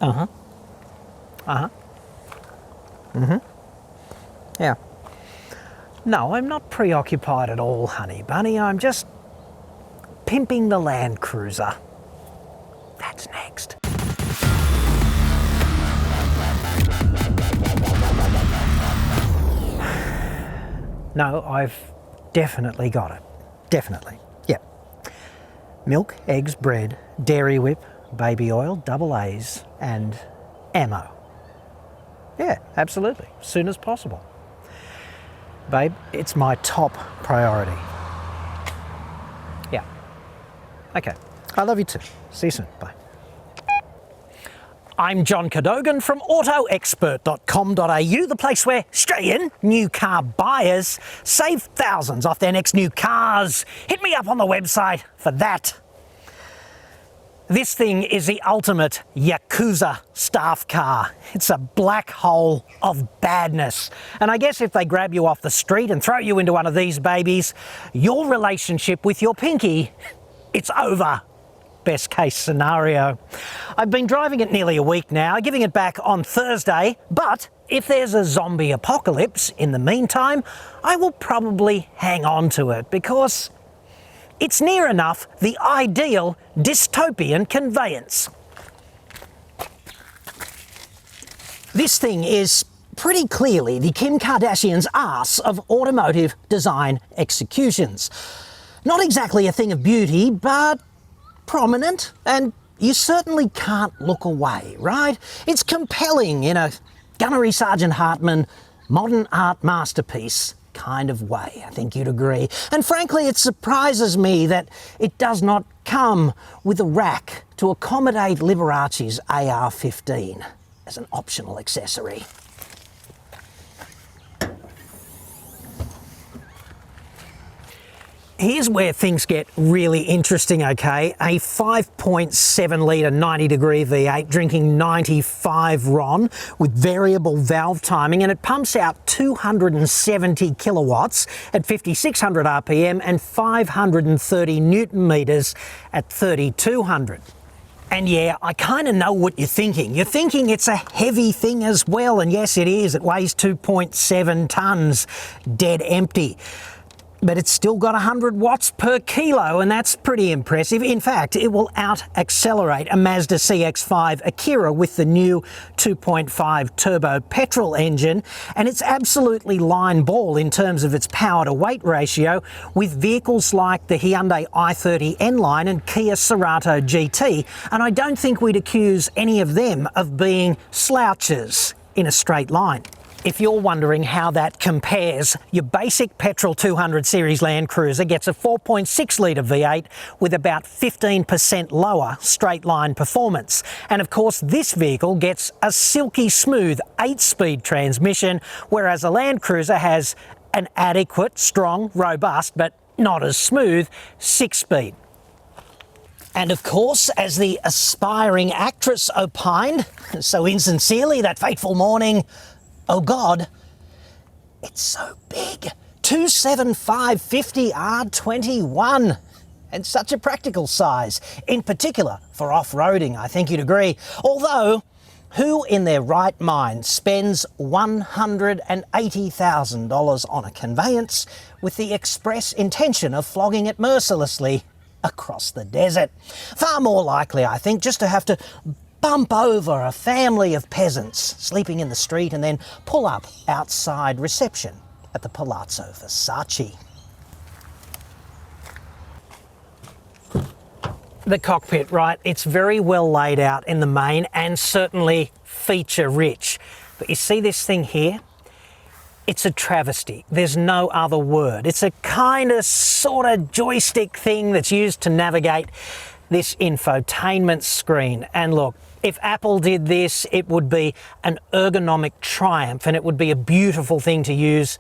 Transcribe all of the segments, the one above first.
Uh-huh. Uh-huh. Mm-hmm. Yeah. No, I'm not preoccupied at all, honey bunny. I'm just pimping the Land Cruiser. That's next. No, I've definitely got it. Definitely. Yep. Milk, eggs, bread, dairy whip, baby oil, double A's, and ammo. Yeah, absolutely. As soon as possible. Babe, it's my top priority. Yeah. Okay. I love you too. See you soon. Bye. I'm John Cadogan from autoexpert.com.au, the place where Australian new car buyers save thousands off their next new cars. Hit me up on the website for that. This thing is the ultimate Yakuza staff car. It's a black hole of badness. And I guess if they grab you off the street and throw you into one of these babies, your relationship with your pinky, it's over. Best case scenario. I've been driving it nearly a week now, giving it back on Thursday, but if there's a zombie apocalypse in the meantime, I will probably hang on to it because it's near enough the ideal dystopian conveyance. This thing is pretty clearly the Kim Kardashian's arse of automotive design executions. Not exactly a thing of beauty, but prominent, and you certainly can't look away, right? It's compelling in a Gunnery Sergeant Hartman modern art masterpiece kind of way, I think you'd agree. And frankly, it surprises me that it does not come with a rack to accommodate Liberace's AR-15 as an optional accessory. Here's where things get really interesting, okay? A 5.7 litre 90 degree V8 drinking 95 RON with variable valve timing, and it pumps out 270 kilowatts at 5,600 RPM and 530 Newton meters at 3,200. And yeah, I kind of know what you're thinking. You're thinking it's a heavy thing as well, and yes it is. It weighs 2.7 tonnes, dead empty. But it's still got 100 watts per kilo, and that's pretty impressive. In fact, it will out-accelerate a Mazda CX-5 Akira with the new 2.5 turbo petrol engine, and it's absolutely line ball in terms of its power-to-weight ratio with vehicles like the Hyundai i30 N-Line and Kia Cerato GT, and I don't think we'd accuse any of them of being slouches in a straight line. If you're wondering how that compares, your basic petrol 200 series Land Cruiser gets a 4.6 litre V8 with about 15% lower straight line performance. And of course, this vehicle gets a silky smooth 8-speed transmission, whereas a Land Cruiser has an adequate, strong, robust, but not as smooth 6-speed. And of course, as the aspiring actress opined so insincerely that fateful morning, oh God, it's so big. 275/50 R21. And such a practical size, in particular for off-roading, I think you'd agree. Although, who in their right mind spends $180,000 on a conveyance with the express intention of flogging it mercilessly across the desert? Far more likely, I think, just to have to bump over a family of peasants sleeping in the street and then pull up outside reception at the Palazzo Versace. The cockpit, right, it's very well laid out in the main and certainly feature rich. But you see this thing here? It's a travesty. There's no other word. It's a kind of sort of joystick thing that's used to navigate this infotainment screen. And look, if Apple did this, it would be an ergonomic triumph and it would be a beautiful thing to use.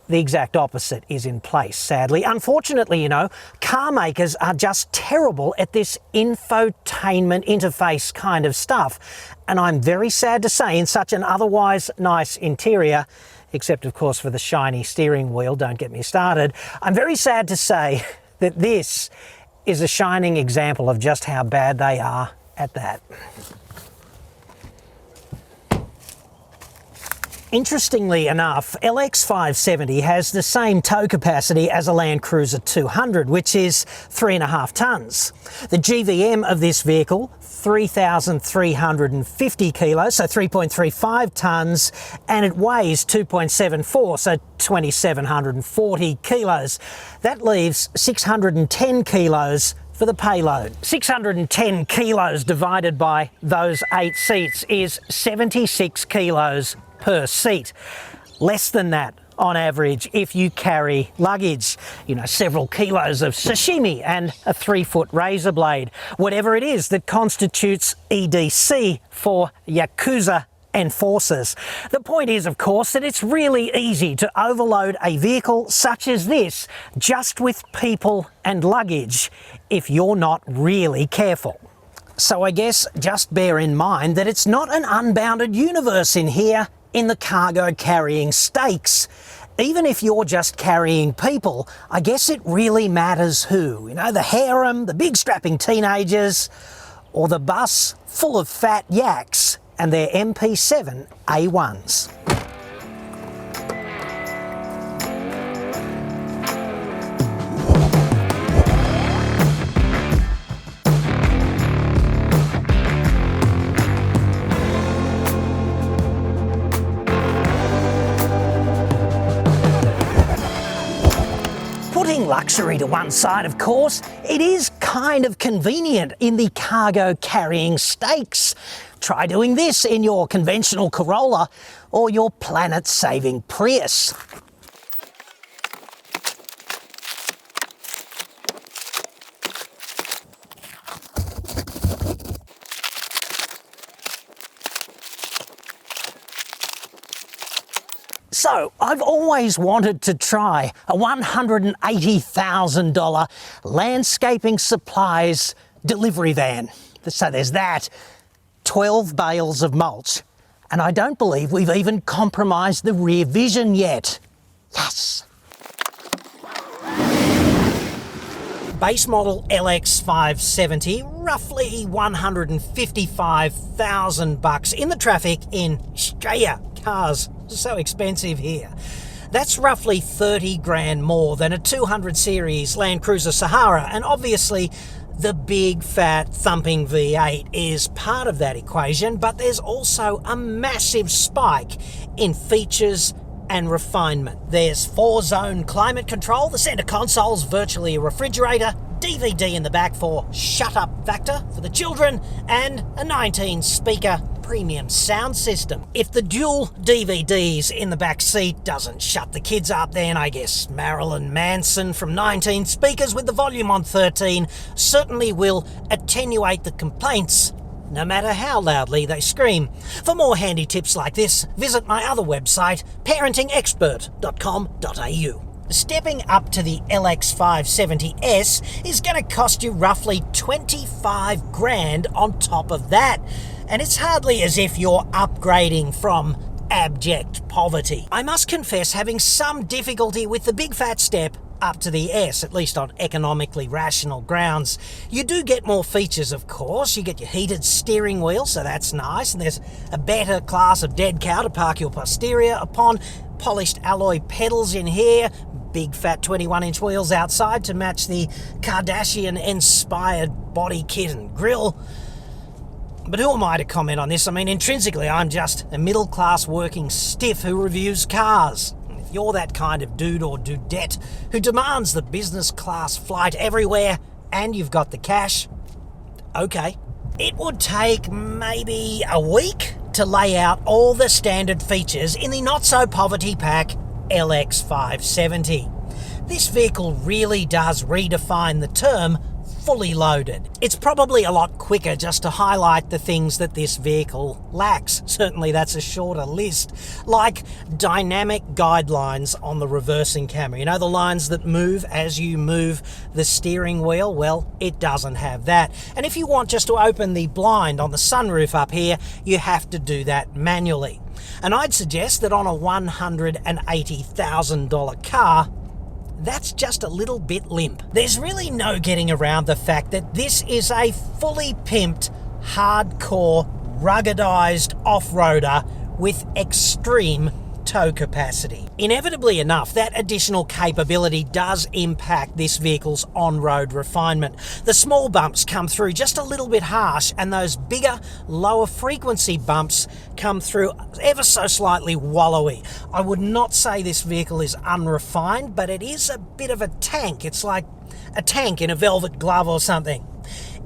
The exact opposite is in place, sadly. Unfortunately, you know, car makers are just terrible at this infotainment interface kind of stuff. And I'm very sad to say, in such an otherwise nice interior, except of course for the shiny steering wheel, don't get me started, I'm very sad to say that this is a shining example of just how bad they are at that. Interestingly enough, LX 570 has the same tow capacity as a Land Cruiser 200, which is 3.5 tonnes. The GVM of this vehicle, 3,350 kilos, so 3.35 tonnes, and it weighs 2.74, so 2,740 kilos. That leaves 610 kilos for the payload. 610 kilos divided by those 8 seats is 76 kilos per seat. Less than that on average if you carry luggage. You know, several kilos of sashimi and a 3-foot razor blade. Whatever it is that constitutes EDC for Yakuza enforcers. The point is, of course, that it's really easy to overload a vehicle such as this just with people and luggage if you're not really careful. So I guess just bear in mind that it's not an unbounded universe in here in the cargo carrying stakes. Even if you're just carrying people, I guess it really matters who. You know, the harem, the big strapping teenagers, or the bus full of fat yaks and their MP7 A1s. Putting luxury to one side, of course, it is kind of convenient in the cargo carrying stakes. Try doing this in your conventional Corolla or your planet-saving Prius. So, I've always wanted to try a $180,000 landscaping supplies delivery van. So there's that, 12 bales of mulch, and I don't believe we've even compromised the rear vision yet. Yes! Base model LX 570, roughly $155,000 in the traffic in Australia. Cars so expensive here. That's roughly 30 grand more than a 200 series Land Cruiser Sahara, and obviously the big fat thumping V8 is part of that equation, but there's also a massive spike in features and refinement. There's 4-zone climate control, the center console's virtually a refrigerator, DVD in the back for shut up factor for the children, and a 19-speaker premium sound system. If the dual DVDs in the back seat doesn't shut the kids up, then I guess Marilyn Manson from 19 speakers with the volume on 13 certainly will attenuate the complaints, no matter how loudly they scream. For more handy tips like this, visit my other website, parentingexpert.com.au. Stepping up to the LX 570S is going to cost you roughly 25 grand on top of that. And it's hardly as if you're upgrading from abject poverty. I must confess having some difficulty with the big fat step up to the S, at least on economically rational grounds. You do get more features, of course. You get your heated steering wheel, so that's nice, and there's a better class of dead cow to park your posterior upon, polished alloy pedals in here, big fat 21-inch wheels outside to match the Kardashian-inspired body kit and grille. But who am I to comment on this? I mean, intrinsically, I'm just a middle-class working stiff who reviews cars. If you're that kind of dude or dudette who demands the business class flight everywhere and you've got the cash, okay. It would take maybe a week to lay out all the standard features in the not-so-poverty pack LX 570. This vehicle really does redefine the term fully loaded. It's probably a lot quicker just to highlight the things that this vehicle lacks. Certainly that's a shorter list, like dynamic guidelines on the reversing camera. You know, the lines that move as you move the steering wheel? Well, it doesn't have that. And if you want just to open the blind on the sunroof up here, you have to do that manually. And I'd suggest that on a $180,000 car, that's just a little bit limp. There's really no getting around the fact that this is a fully pimped, hardcore, ruggedized off-roader with extreme tow capacity. Inevitably enough, that additional capability does impact this vehicle's on-road refinement. The small bumps come through just a little bit harsh, and those bigger, lower frequency bumps come through ever so slightly wallowy. I would not say this vehicle is unrefined, but it is a bit of a tank. It's like a tank in a velvet glove or something.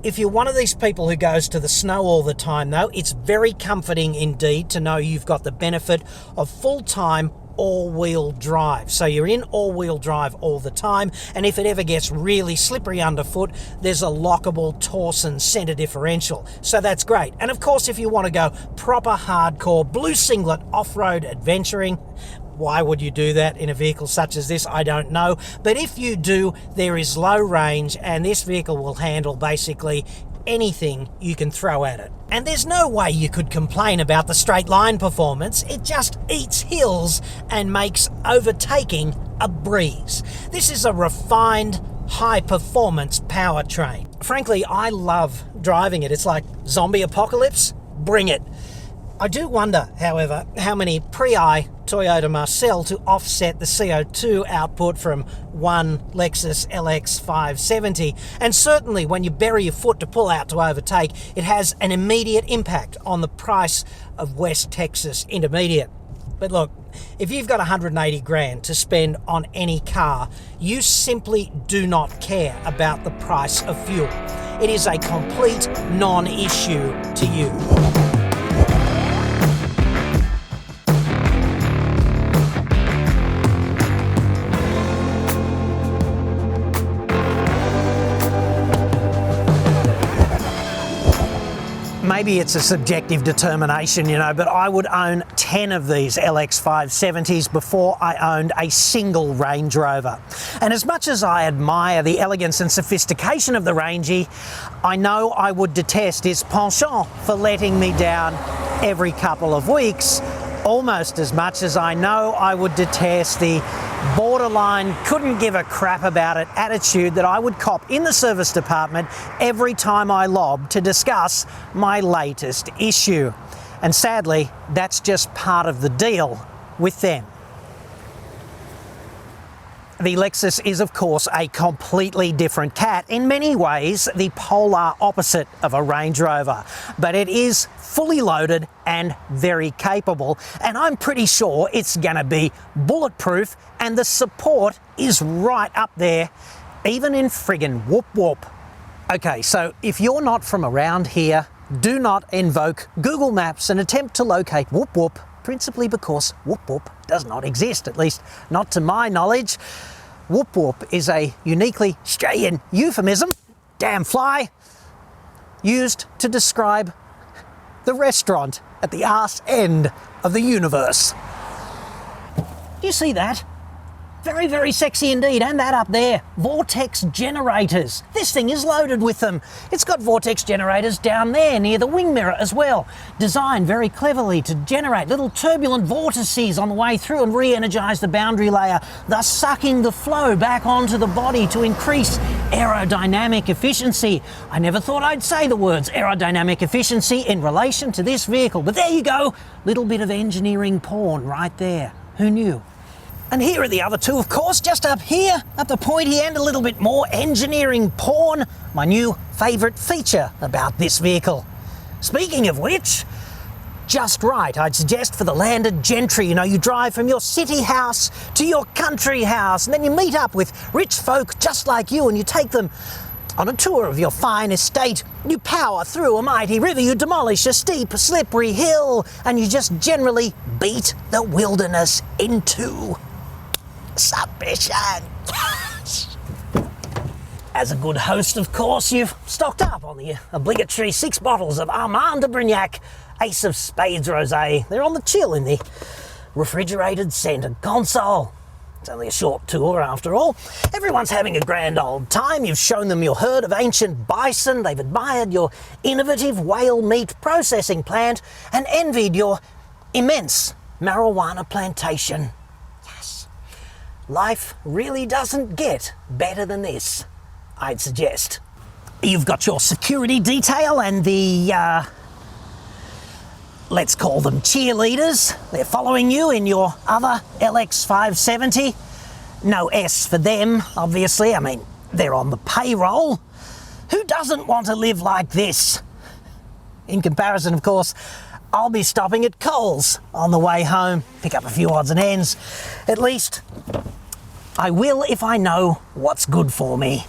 If you're one of these people who goes to the snow all the time though, it's very comforting indeed to know you've got the benefit of full-time all-wheel drive. So you're in all-wheel drive all the time, and if it ever gets really slippery underfoot, there's a lockable Torsen center differential. So that's great. And of course, if you want to go proper hardcore blue singlet off-road adventuring, why would you do that in a vehicle such as this? I don't know. But if you do, there is low range, and this vehicle will handle basically anything you can throw at it. And there's no way you could complain about the straight line performance. It just eats hills and makes overtaking a breeze. This is a refined, high-performance powertrain. Frankly, I love driving it. It's like zombie apocalypse. Bring it. I do wonder, however, how many pre-I Toyota must sell to offset the CO2 output from one Lexus LX 570. And certainly when you bury your foot to pull out to overtake, it has an immediate impact on the price of West Texas Intermediate. But look, if you've got 180 grand to spend on any car, you simply do not care about the price of fuel. It is a complete non-issue to you. Maybe it's a subjective determination, you know, but I would own 10 of these LX 570s before I owned a single Range Rover. And as much as I admire the elegance and sophistication of the Rangie, I know I would detest his penchant for letting me down every couple of weeks, almost as much as I know I would detest the borderline couldn't give a crap about it attitude that I would cop in the service department every time I lobbed to discuss my latest issue. And sadly, that's just part of the deal with them. The Lexus is, of course, a completely different cat. In many ways, the polar opposite of a Range Rover. But it is fully loaded and very capable. And I'm pretty sure it's gonna be bulletproof, and the support is right up there, even in friggin' whoop whoop. Okay, so if you're not from around here, do not invoke Google Maps and attempt to locate whoop whoop, principally because whoop whoop does not exist, at least not to my knowledge. Whoop whoop is a uniquely Australian euphemism, damn fly, used to describe the restaurant at the arse end of the universe. Do you see that? Very, very sexy indeed, and that up there, vortex generators. This thing is loaded with them. It's got vortex generators down there near the wing mirror as well, designed very cleverly to generate little turbulent vortices on the way through and re-energize the boundary layer, thus sucking the flow back onto the body to increase aerodynamic efficiency. I never thought I'd say the words aerodynamic efficiency in relation to this vehicle, but there you go, little bit of engineering porn right there. Who knew? And here are the other two, of course, just up here, at the pointy end, a little bit more engineering porn, my new favourite feature about this vehicle. Speaking of which, just right, I'd suggest for the landed gentry. You know, you drive from your city house to your country house, and then you meet up with rich folk just like you, and you take them on a tour of your fine estate. You power through a mighty river, you demolish a steep, slippery hill, and you just generally beat the wilderness in two. Submission. As a good host, of course, you've stocked up on the obligatory 6 bottles of Armand de Brignac Ace of Spades Rosé. They're on the chill in the refrigerated centre console. It's only a short tour after all. Everyone's having a grand old time. You've shown them your herd of ancient bison. They've admired your innovative whale meat processing plant and envied your immense marijuana plantation. Life really doesn't get better than this, I'd suggest. You've got your security detail and the let's call them cheerleaders. They're following you in your other LX 570. No S for them, obviously. I mean, they're on the payroll. Who doesn't want to live like this? In comparison, of course, I'll be stopping at Coles on the way home, pick up a few odds and ends. At least I will if I know what's good for me.